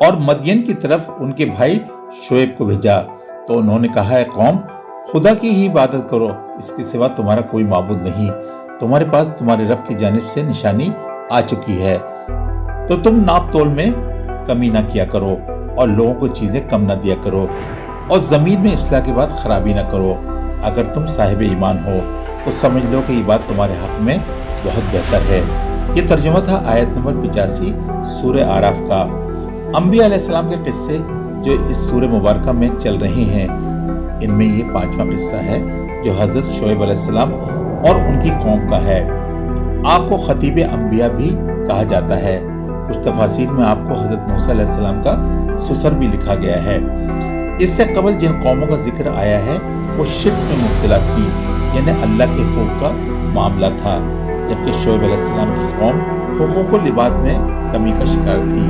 اور مدین کی طرف ان کے بھائی شعیب کو بھیجا تو انہوں نے کہا، اے قوم، خدا کی ہی عبادت کرو، اس کے سوا تمہارا کوئی معبود نہیں، تمہارے پاس تمہارے رب کی جانب سے نشانی آ چکی ہے، تو تم ناپ تول میں کمی نہ کیا کرو اور لوگوں کو چیزیں کم نہ دیا کرو اور زمین میں اصلاح کے بعد خرابی نہ کرو۔ اگر تم صاحب ایمان ہو تو سمجھ لو کہ یہ بات تمہارے حق میں بہت بہتر ہے۔ یہ ترجمہ تھا آیت نمبر 85 سورہ اعراف کا۔ انبیاء علیہ السلام کے قصے جو اس سورہ مبارکہ میں چل رہے ہیں، ان میں یہ 5واں قصہ ہے جو حضرت شعیب علیہ السلام اور ان کی قوم کا ہے۔ آپ کو خطیب انبیاء بھی کہا جاتا ہے۔ کچھ تفاسیر میں آپ کو حضرت موسیٰ علیہ السلام کا سسر بھی لکھا گیا ہے۔ اس سے قبل جن قوموں کا ذکر آیا ہے وہ شرک میں مبتلا تھی، یعنی اللہ کے حقوق کا معاملہ تھا، جبکہ شعیب علیہ السلام کی قوم حقوق و لباد میں کمی کا شکار تھی۔